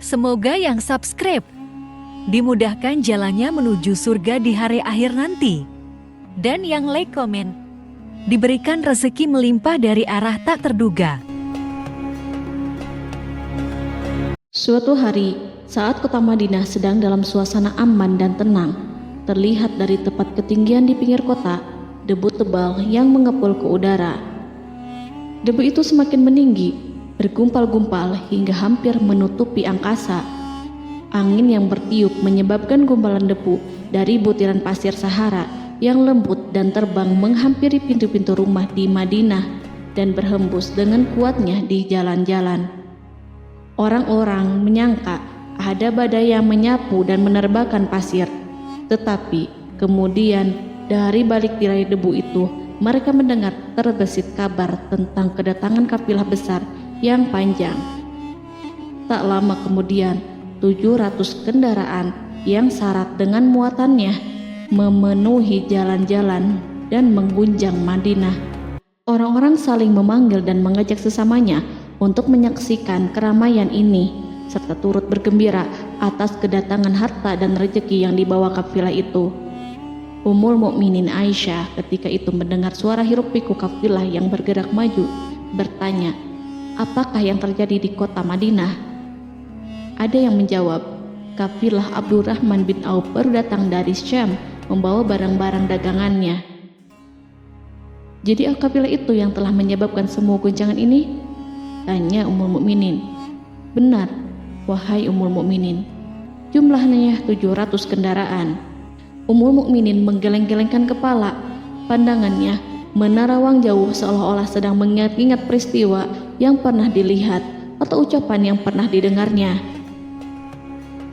Semoga yang subscribe dimudahkan jalannya menuju surga di hari akhir nanti. Dan yang like komen diberikan rezeki melimpah dari arah tak terduga. Suatu hari, saat kota Madinah sedang dalam suasana aman dan tenang, terlihat dari tepat ketinggian di pinggir kota, debu tebal yang mengepul ke udara. Debu itu semakin meninggi, bergumpal-gumpal hingga hampir menutupi angkasa. Angin yang bertiup menyebabkan gumpalan debu dari butiran pasir Sahara yang lembut dan terbang menghampiri pintu-pintu rumah di Madinah dan berhembus dengan kuatnya di jalan-jalan. Orang-orang menyangka ada badai yang menyapu dan menerbangkan pasir, tetapi kemudian dari balik tirai debu itu mereka mendengar terbesit kabar tentang kedatangan kafilah besar yang panjang. Tak lama kemudian 700 kendaraan yang syarat dengan muatannya memenuhi jalan-jalan dan mengguncang Madinah. Orang-orang saling memanggil dan mengajak sesamanya untuk menyaksikan keramaian ini serta turut bergembira atas kedatangan harta dan rezeki yang dibawa kafilah itu. Ummul Mukminin Aisyah ketika itu mendengar suara hiruk-pikuk kafilah yang bergerak maju, bertanya, "Apakah yang terjadi di kota Madinah?" Ada yang menjawab, "Kafilah Abdurrahman bin Auf baru datang dari Syam membawa barang-barang dagangannya." "Jadi kafilah itu yang telah menyebabkan semua guncangan ini?" tanya Ummul Mukminin. "Benar, wahai Ummul Mukminin. Jumlahnya 700 kendaraan." Ummul Mukminin menggeleng-gelengkan kepala. Pandangannya menerawang jauh seolah-olah sedang mengingat-ingat peristiwa yang pernah dilihat atau ucapan yang pernah didengarnya.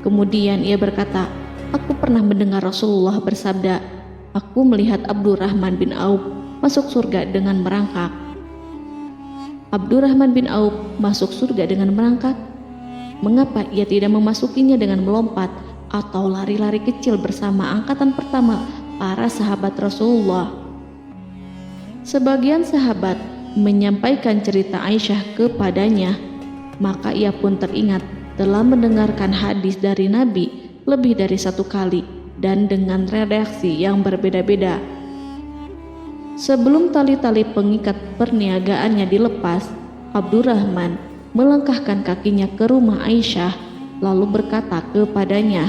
Kemudian ia berkata, "Aku pernah mendengar Rasulullah bersabda, aku melihat Abdurrahman bin Auf masuk surga dengan merangkak." Abdurrahman bin Auf masuk surga dengan merangkak? Mengapa ia tidak memasukinya dengan melompat atau lari-lari kecil bersama angkatan pertama para sahabat Rasulullah? Sebagian sahabat menyampaikan cerita Aisyah kepadanya, maka ia pun teringat telah mendengarkan hadis dari Nabi lebih dari satu kali dan dengan redaksi yang berbeda-beda. Sebelum tali-tali pengikat perniagaannya dilepas, Abdurrahman melangkahkan kakinya ke rumah Aisyah lalu berkata kepadanya,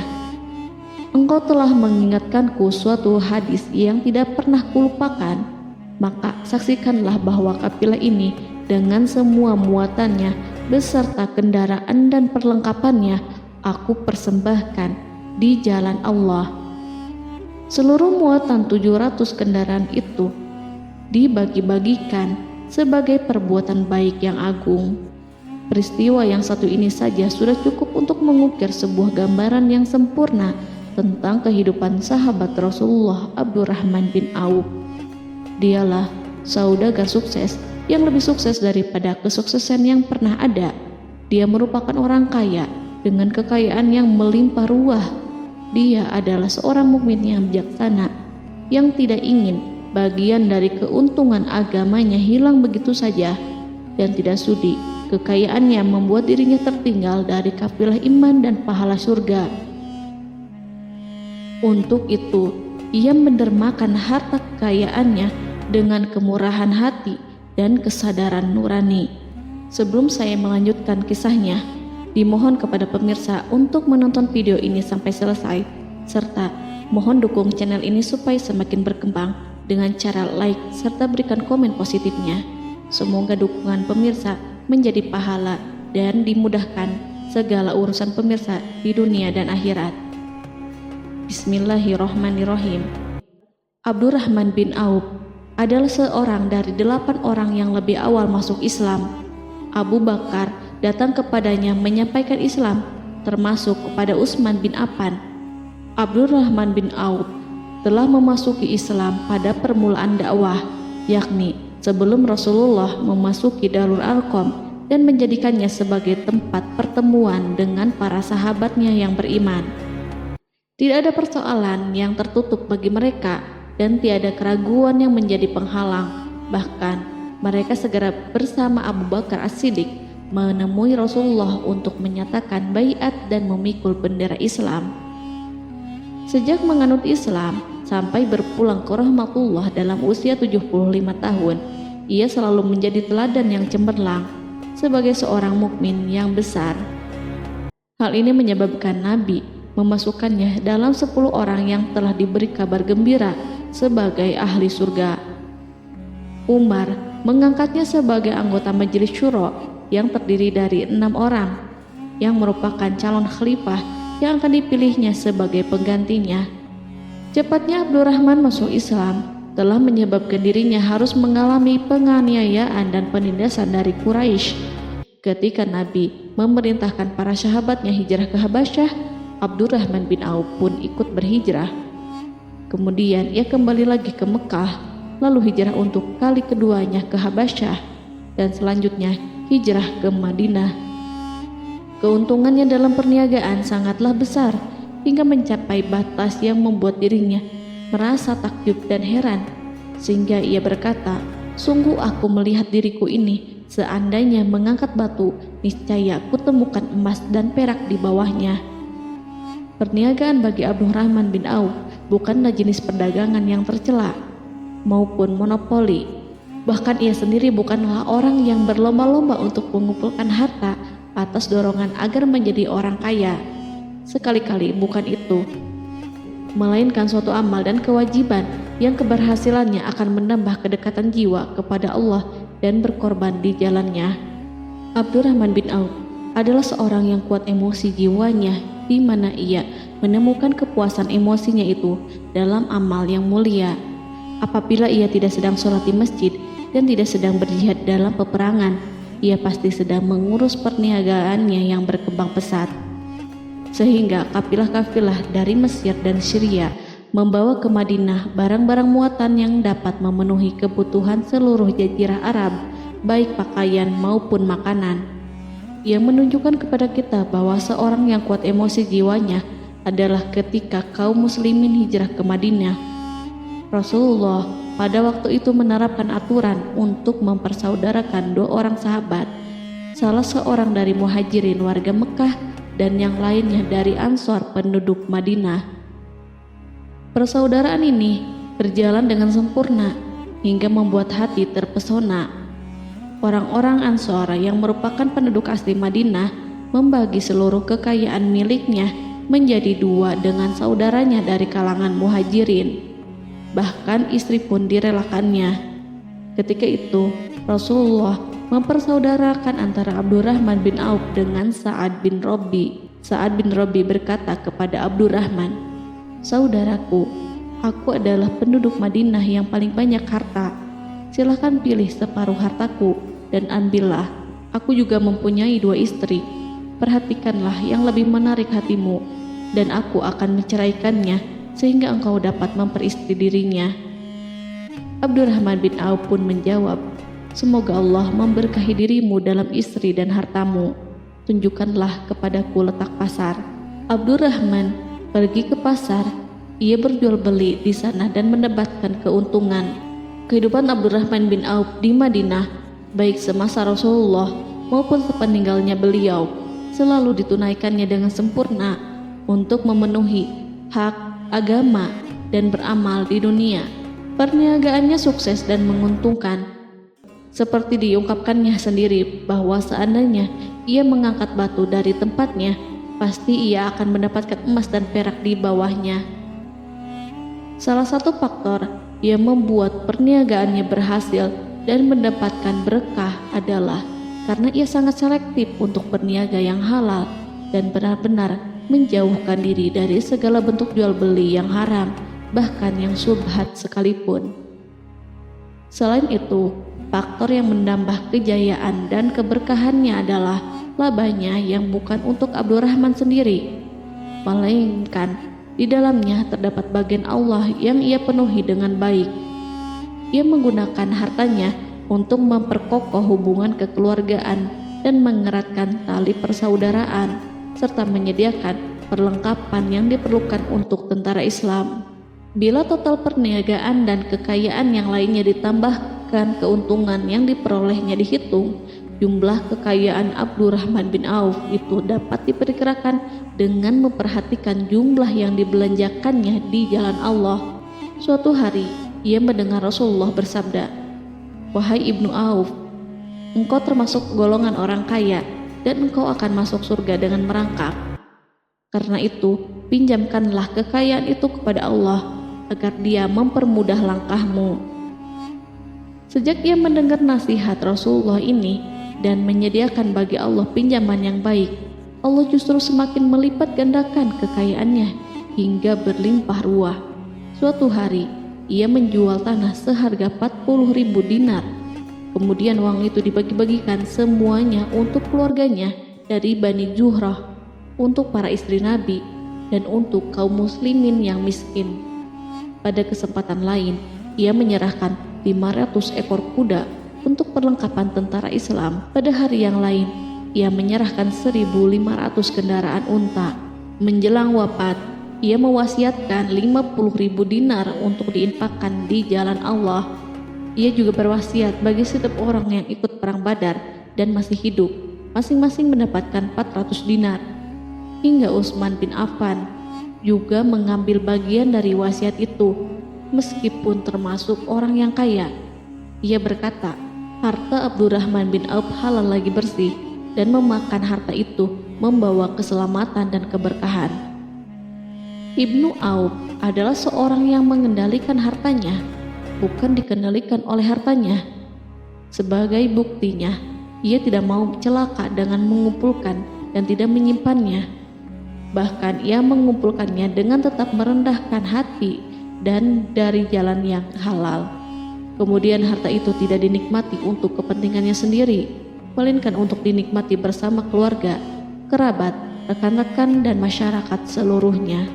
"Engkau telah mengingatkanku suatu hadis yang tidak pernah kulupakan, maka saksikanlah bahwa kafilah ini dengan semua muatannya beserta kendaraan dan perlengkapannya aku persembahkan di jalan Allah." Seluruh muatan 700 kendaraan itu dibagi-bagikan sebagai perbuatan baik yang agung. Peristiwa yang satu ini saja sudah cukup untuk mengukir sebuah gambaran yang sempurna tentang kehidupan sahabat Rasulullah Abdurrahman bin Auf. Dialah saudagar sukses yang lebih sukses daripada kesuksesan yang pernah ada. Dia merupakan orang kaya dengan kekayaan yang melimpah ruah. Dia adalah seorang mukmin yang bijaksana yang tidak ingin bagian dari keuntungan agamanya hilang begitu saja dan tidak sudi kekayaannya membuat dirinya tertinggal dari kafilah iman dan pahala surga. Untuk itu, ia mendermakan harta kekayaannya dengan kemurahan hati dan kesadaran nurani. Sebelum saya melanjutkan kisahnya, dimohon kepada pemirsa untuk menonton video ini sampai selesai, serta mohon dukung channel ini supaya semakin berkembang dengan cara like serta berikan komen positifnya. Semoga dukungan pemirsa menjadi pahala dan dimudahkan segala urusan pemirsa di dunia dan akhirat. Bismillahirrohmanirrohim. Abdurrahman bin Auf adalah seorang dari 8 orang yang lebih awal masuk Islam. Abu Bakar datang kepadanya menyampaikan Islam, termasuk kepada Utsman bin Affan. Abdurrahman bin Auf telah memasuki Islam pada permulaan dakwah, yakni sebelum Rasulullah memasuki Darul Arqam dan menjadikannya sebagai tempat pertemuan dengan para sahabatnya yang beriman. Tidak ada persoalan yang tertutup bagi mereka dan tiada keraguan yang menjadi penghalang. Bahkan mereka segera bersama Abu Bakar As-Siddiq menemui Rasulullah untuk menyatakan baiat dan memikul bendera Islam. Sejak menganut Islam sampai berpulang ke rahmatullah dalam usia 75 tahun, ia selalu menjadi teladan yang cemerlang sebagai seorang mukmin yang besar. Hal ini menyebabkan Nabi memasukkannya dalam 10 orang yang telah diberi kabar gembira sebagai ahli surga. Umar mengangkatnya sebagai anggota majelis syuro yang terdiri dari 6 orang yang merupakan calon khalifah yang akan dipilihnya sebagai penggantinya. Cepatnya Abdurrahman masuk Islam telah menyebabkan dirinya harus mengalami penganiayaan dan penindasan dari Quraisy. Ketika Nabi memerintahkan para sahabatnya hijrah ke Habasyah, Abdurrahman bin Auf pun ikut berhijrah. Kemudian ia kembali lagi ke Mekah, lalu hijrah untuk kali keduanya ke Habasyah, dan selanjutnya hijrah ke Madinah. Keuntungannya dalam perniagaan sangatlah besar, hingga mencapai batas yang membuat dirinya merasa takjub dan heran, sehingga ia berkata, "Sungguh aku melihat diriku ini, seandainya mengangkat batu, niscaya aku temukan emas dan perak di bawahnya." Perniagaan bagi Abdurrahman bin Auf bukanlah jenis perdagangan yang tercela maupun monopoli. Bahkan ia sendiri bukanlah orang yang berlomba-lomba untuk mengumpulkan harta atas dorongan agar menjadi orang kaya. Sekali-kali bukan itu, melainkan suatu amal dan kewajiban yang keberhasilannya akan menambah kedekatan jiwa kepada Allah dan berkorban di jalannya. Abdurrahman bin Auf adalah seorang yang kuat emosi jiwanya, di mana ia menemukan kepuasan emosinya itu dalam amal yang mulia. Apabila ia tidak sedang sholat di masjid dan tidak sedang berjihad dalam peperangan, ia pasti sedang mengurus perniagaannya yang berkembang pesat. Sehingga kafilah-kafilah dari Mesir dan Syria membawa ke Madinah barang-barang muatan yang dapat memenuhi kebutuhan seluruh jazirah Arab, baik pakaian maupun makanan. Ia menunjukkan kepada kita bahwa seorang yang kuat emosi jiwanya adalah ketika kaum muslimin hijrah ke Madinah. Rasulullah pada waktu itu menerapkan aturan untuk mempersaudarakan 2 orang sahabat, salah seorang dari muhajirin warga Mekah dan yang lainnya dari Ansor penduduk Madinah. Persaudaraan ini berjalan dengan sempurna hingga membuat hati terpesona. Orang-orang Ansor yang merupakan penduduk asli Madinah membagi seluruh kekayaan miliknya menjadi 2 dengan saudaranya dari kalangan muhajirin. Bahkan istri pun direlakannya. Ketika itu Rasulullah mempersaudarakan antara Abdurrahman bin Auf dengan Sa'ad bin Rabi. Sa'ad bin Rabi berkata kepada Abdurrahman, "Saudaraku, aku adalah penduduk Madinah yang paling banyak harta. Silahkan pilih separuh hartaku dan ambillah. Aku juga mempunyai 2 istri. Perhatikanlah yang lebih menarik hatimu, dan aku akan menceraikannya sehingga engkau dapat memperistri dirinya." Abdurrahman bin Auf pun menjawab, "Semoga Allah memberkahi dirimu dalam istri dan hartamu. Tunjukkanlah kepadaku letak pasar." Abdurrahman pergi ke pasar. Ia berjual beli di sana dan mendapatkan keuntungan. Kehidupan Abdurrahman bin Auf di Madinah, baik semasa Rasulullah maupun sepeninggalnya beliau, selalu ditunaikannya dengan sempurna untuk memenuhi hak agama dan beramal di dunia. Perniagaannya sukses dan menguntungkan. Seperti diungkapkannya sendiri bahwa seandainya ia mengangkat batu dari tempatnya, pasti ia akan mendapatkan emas dan perak di bawahnya. Salah satu faktor yang membuat perniagaannya berhasil dan mendapatkan berkah adalah karena ia sangat selektif untuk berniaga yang halal dan benar-benar menjauhkan diri dari segala bentuk jual beli yang haram, bahkan yang syubhat sekalipun. Selain itu, faktor yang menambah kejayaan dan keberkahannya adalah labanya yang bukan untuk Abdurrahman sendiri, melainkan di dalamnya terdapat bagian Allah yang ia penuhi dengan baik. Ia menggunakan hartanya untuk memperkokoh hubungan kekeluargaan dan mengeratkan tali persaudaraan, serta menyediakan perlengkapan yang diperlukan untuk tentara Islam. Bila total perniagaan dan kekayaan yang lainnya ditambahkan keuntungan yang diperolehnya dihitung, Jumlah kekayaan Abdurrahman bin Auf itu dapat diperkirakan dengan memperhatikan jumlah yang dibelanjakannya di jalan Allah. Suatu hari, ia mendengar Rasulullah bersabda, "Wahai Ibnu Auf, engkau termasuk golongan orang kaya dan engkau akan masuk surga dengan merangkak. Karena itu, pinjamkanlah kekayaan itu kepada Allah agar Dia mempermudah langkahmu." Sejak ia mendengar nasihat Rasulullah ini dan menyediakan bagi Allah pinjaman yang baik, Allah justru semakin melipat gandakan kekayaannya hingga berlimpah ruah. Suatu hari, ia menjual tanah seharga 40.000 dinar. Kemudian uang itu dibagi-bagikan semuanya untuk keluarganya dari Bani Zuhrah, untuk para istri Nabi, dan untuk kaum muslimin yang miskin. Pada kesempatan lain, ia menyerahkan 500 ekor kuda untuk perlengkapan tentara Islam. Pada hari yang lain, ia menyerahkan 1.500 kendaraan unta. Menjelang wafat, ia mewasiatkan 50.000 dinar untuk diinfakkan di jalan Allah. Ia juga berwasiat bagi setiap orang yang ikut perang Badar dan masih hidup, masing-masing mendapatkan 400 dinar. Hingga Utsman bin Affan juga mengambil bagian dari wasiat itu, meskipun termasuk orang yang kaya. Ia berkata, harta Abdurrahman bin Auf halal lagi bersih, dan memakan harta itu membawa keselamatan dan keberkahan. Ibnu Auf adalah seorang yang mengendalikan hartanya, bukan dikendalikan oleh hartanya. Sebagai buktinya, ia tidak mau celaka dengan mengumpulkan dan tidak menyimpannya. Bahkan ia mengumpulkannya dengan tetap merendahkan hati dan dari jalan yang halal. Kemudian harta itu tidak dinikmati untuk kepentingannya sendiri, melainkan untuk dinikmati bersama keluarga, kerabat, rekan-rekan, dan masyarakat seluruhnya.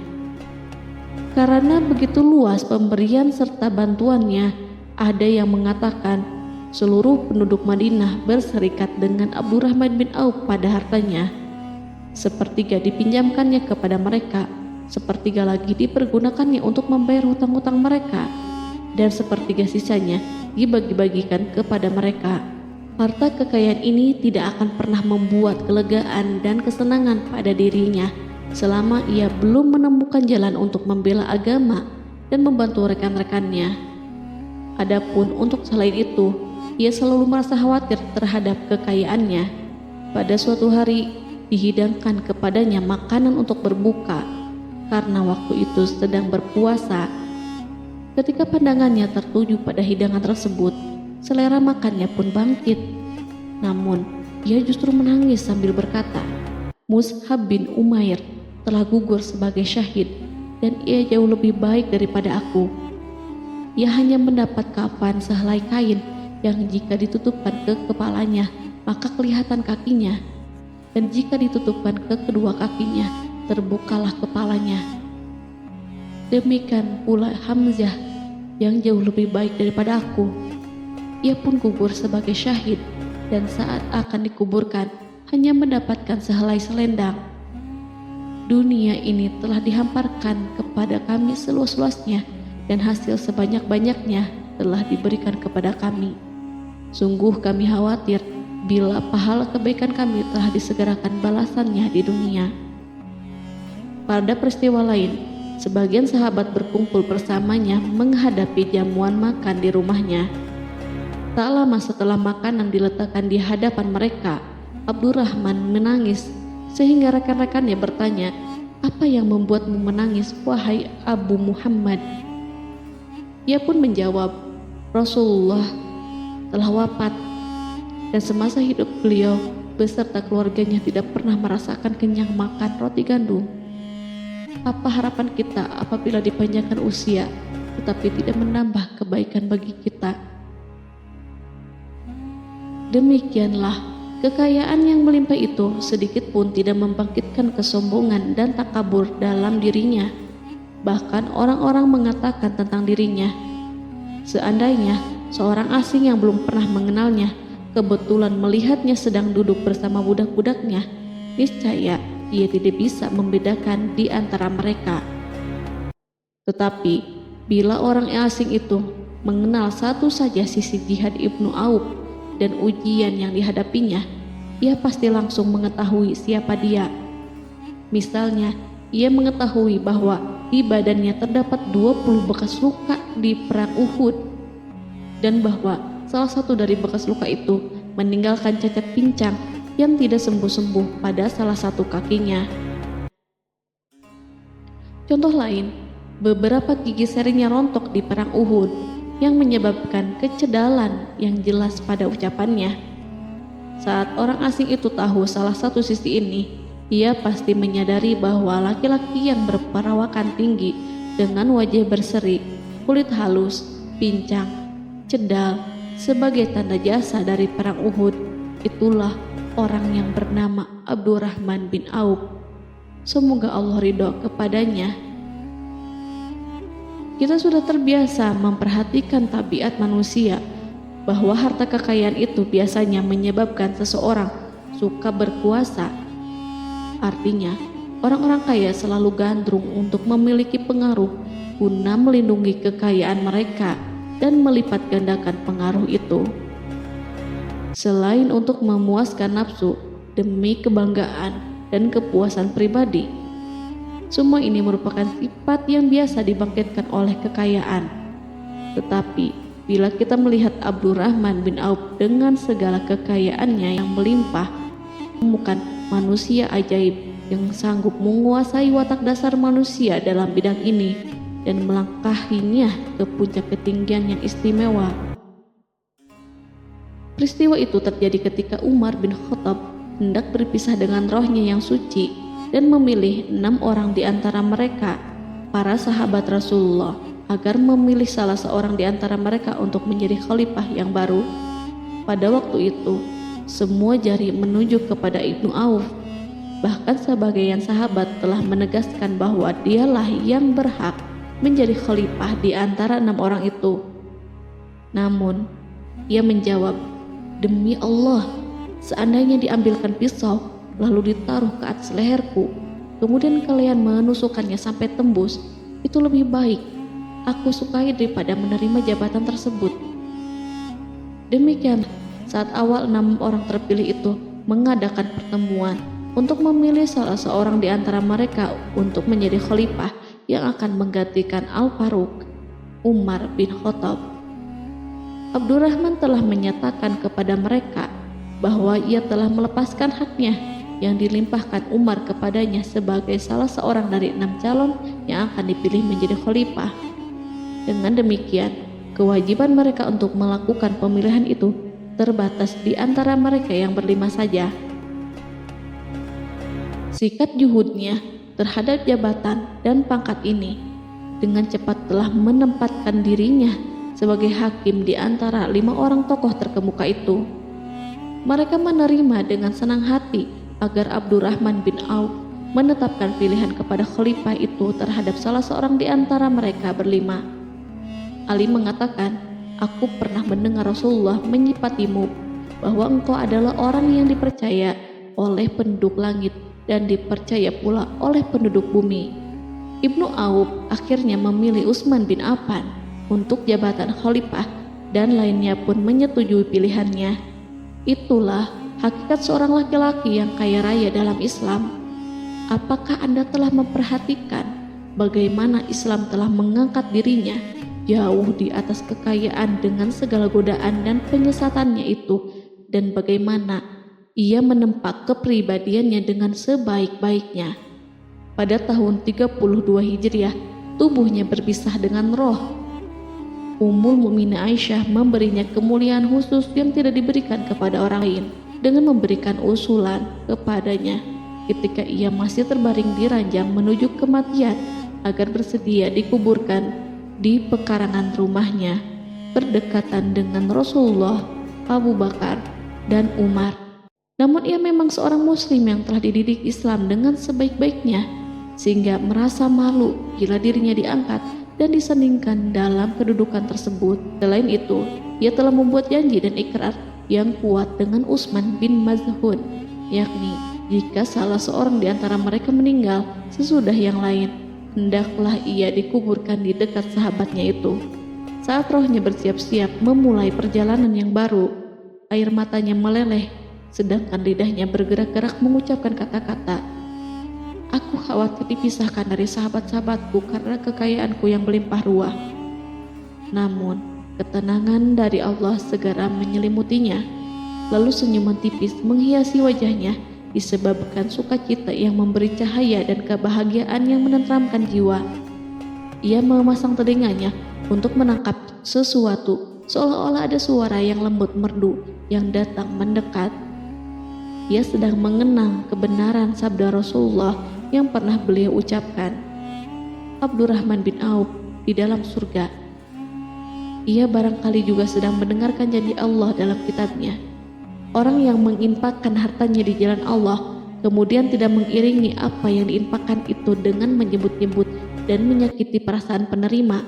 Karena begitu luas pemberian serta bantuannya, ada yang mengatakan seluruh penduduk Madinah berserikat dengan Abdurrahman bin Auf pada hartanya. Sepertiga dipinjamkannya kepada mereka, sepertiga lagi dipergunakannya untuk membayar hutang-hutang mereka, dan sepertiga sisanya dibagi-bagikan kepada mereka. Harta kekayaan ini tidak akan pernah membuat kelegaan dan kesenangan pada dirinya selama ia belum menemukan jalan untuk membela agama dan membantu rekan-rekannya. Adapun untuk selain itu, ia selalu merasa khawatir terhadap kekayaannya. Pada suatu hari, dihidangkan kepadanya makanan untuk berbuka karena waktu itu sedang berpuasa. Ketika pandangannya tertuju pada hidangan tersebut, selera makannya pun bangkit. Namun, ia justru menangis sambil berkata, "Mus'hab bin Umair telah gugur sebagai syahid, dan ia jauh lebih baik daripada aku. Ia hanya mendapat kafan sehelai kain yang jika ditutupkan ke kepalanya, maka kelihatan kakinya, dan jika ditutupkan ke kedua kakinya, terbukalah kepalanya. Demikian pula Hamzah yang jauh lebih baik daripada aku. Ia pun gugur sebagai syahid, dan saat akan dikuburkan hanya mendapatkan sehelai selendang. Dunia ini telah dihamparkan kepada kami seluas-luasnya, dan hasil sebanyak-banyaknya telah diberikan kepada kami. Sungguh kami khawatir bila pahala kebaikan kami telah disegerakan balasannya di dunia." Pada peristiwa lain, sebagian sahabat berkumpul bersamanya menghadapi jamuan makan di rumahnya. Tak lama setelah makanan diletakkan di hadapan mereka, Abdurrahman menangis sehingga rekan-rekannya bertanya, "Apa yang membuatmu menangis, wahai Abu Muhammad?" Ia pun menjawab, "Rasulullah telah wafat, dan semasa hidup beliau beserta keluarganya tidak pernah merasakan kenyang makan roti gandum. Apa harapan kita apabila dipanjangkan usia, tetapi tidak menambah kebaikan bagi kita?" Demikianlah, kekayaan yang melimpah itu sedikit pun tidak membangkitkan kesombongan dan takabur dalam dirinya. Bahkan orang-orang mengatakan tentang dirinya, seandainya seorang asing yang belum pernah mengenalnya kebetulan melihatnya sedang duduk bersama budak-budaknya, niscaya ia tidak bisa membedakan di antara mereka. Tetapi bila orang asing itu mengenal satu saja sisi jihad Ibnu Auf, dan ujian yang dihadapinya, ia pasti langsung mengetahui siapa dia. Misalnya, ia mengetahui bahwa di badannya terdapat 20 bekas luka di perang Uhud, dan bahwa salah satu dari bekas luka itu meninggalkan cacat pincang yang tidak sembuh-sembuh pada salah satu kakinya. Contoh lain, beberapa gigi serinya rontok di perang Uhud yang menyebabkan kecedalan yang jelas pada ucapannya. Saat orang asing itu tahu salah satu sisi ini, ia pasti menyadari bahwa laki-laki yang berperawakan tinggi dengan wajah berseri, kulit halus, pincang, cedal sebagai tanda jasa dari perang Uhud, itulah orang yang bernama Abdurrahman bin Auf. Semoga Allah ridho kepadanya. Kita sudah terbiasa memperhatikan tabiat manusia, bahwa harta kekayaan itu biasanya menyebabkan seseorang suka berkuasa. Artinya, orang-orang kaya selalu gandrung untuk memiliki pengaruh guna melindungi kekayaan mereka dan melipat gandakan pengaruh itu. Selain untuk memuaskan nafsu demi kebanggaan dan kepuasan pribadi, semua ini merupakan sifat yang biasa dibangkitkan oleh kekayaan. Tetapi bila kita melihat Abdurrahman bin Auf dengan segala kekayaannya yang melimpah, menemukan manusia ajaib yang sanggup menguasai watak dasar manusia dalam bidang ini dan melangkahinya ke puncak ketinggian yang istimewa. Peristiwa itu terjadi ketika Umar bin Khattab hendak berpisah dengan rohnya yang suci dan memilih 6 orang di antara mereka, para sahabat Rasulullah, agar memilih salah seorang di antara mereka untuk menjadi khalifah yang baru. Pada waktu itu, semua jari menunjuk kepada Ibnu Auf. Bahkan sebagian sahabat telah menegaskan bahwa dialah yang berhak menjadi khalifah di antara 6 orang itu. Namun, ia menjawab, "Demi Allah, seandainya diambilkan pisau lalu ditaruh ke atas leherku, kemudian kalian menusukkannya sampai tembus, itu lebih baik aku sukai daripada menerima jabatan tersebut." Demikian, saat awal 6 orang terpilih itu mengadakan pertemuan untuk memilih salah seorang di antara mereka untuk menjadi khalifah yang akan menggantikan Al-Faruq, Umar bin Khattab, Abdurrahman telah menyatakan kepada mereka bahwa ia telah melepaskan haknya yang dilimpahkan Umar kepadanya sebagai salah seorang dari 6 calon yang akan dipilih menjadi khalifah. Dengan demikian, kewajiban mereka untuk melakukan pemilihan itu terbatas di antara mereka yang berlima saja. Sikat juhudnya terhadap jabatan dan pangkat ini dengan cepat telah menempatkan dirinya sebagai hakim di antara 5 orang tokoh terkemuka itu. Mereka menerima dengan senang hati agar Abdurrahman bin Auf menetapkan pilihan kepada khalifah itu terhadap salah seorang di antara mereka berlima. Ali mengatakan, "Aku pernah mendengar Rasulullah menyifatimu bahwa engkau adalah orang yang dipercaya oleh penduduk langit dan dipercaya pula oleh penduduk bumi." Ibnu Auf akhirnya memilih Utsman bin Affan untuk jabatan khalifah dan lainnya pun menyetujui pilihannya. Itulah hakikat seorang laki-laki yang kaya raya dalam Islam. Apakah Anda telah memperhatikan bagaimana Islam telah mengangkat dirinya jauh di atas kekayaan dengan segala godaan dan penyesatannya itu, dan bagaimana ia menempa kepribadiannya dengan sebaik-baiknya? Pada tahun 32 Hijriah, tubuhnya berpisah dengan roh. Ummul Mukminin Aisyah memberinya kemuliaan khusus yang tidak diberikan kepada orang lain dengan memberikan usulan kepadanya ketika ia masih terbaring di ranjang menuju kematian agar bersedia dikuburkan di pekarangan rumahnya berdekatan dengan Rasulullah, Abu Bakar, dan Umar. Namun ia memang seorang muslim yang telah dididik Islam dengan sebaik-baiknya, sehingga merasa malu bila dirinya diangkat dan disandingkan dalam kedudukan tersebut. Selain itu, ia telah membuat janji dan ikrar yang kuat dengan Utsman bin Maz'un, yakni jika salah seorang di antara mereka meninggal sesudah yang lain, hendaklah ia dikuburkan di dekat sahabatnya itu. Saat rohnya bersiap-siap memulai perjalanan yang baru, air matanya meleleh, sedangkan lidahnya bergerak-gerak mengucapkan kata-kata. Aku khawatir dipisahkan dari sahabat-sahabatku karena kekayaanku yang melimpah ruah. Namun, ketenangan dari Allah segera menyelimutinya. Lalu senyuman tipis menghiasi wajahnya disebabkan sukacita yang memberi cahaya dan kebahagiaan yang menenteramkan jiwa. Ia memasang telinganya untuk menangkap sesuatu, seolah-olah ada suara yang lembut merdu yang datang mendekat. Ia sedang mengenang kebenaran sabda Rasulullah yang pernah beliau ucapkan, Abdurrahman bin Auf di dalam surga. Ia barangkali juga sedang mendengarkan janji Allah dalam kitabnya. Orang yang menginfakkan hartanya di jalan Allah, kemudian tidak mengiringi apa yang diinfakkan itu dengan menyebut-nyebut dan menyakiti perasaan penerima,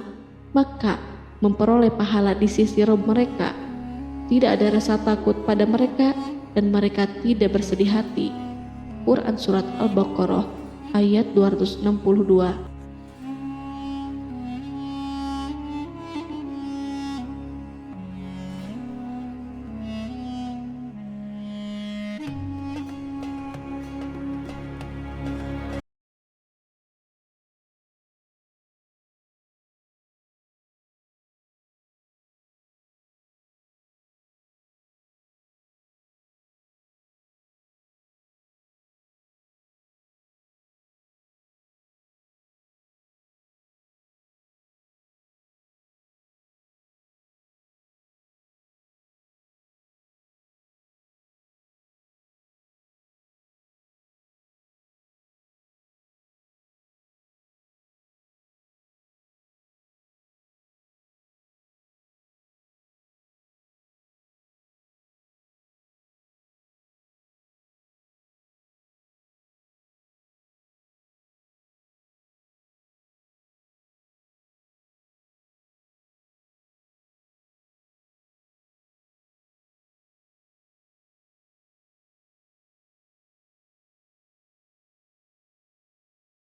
maka memperoleh pahala di sisi Rabb mereka. Tidak ada rasa takut pada mereka dan mereka tidak bersedih hati. Quran Surat Al-Baqarah ayat 262.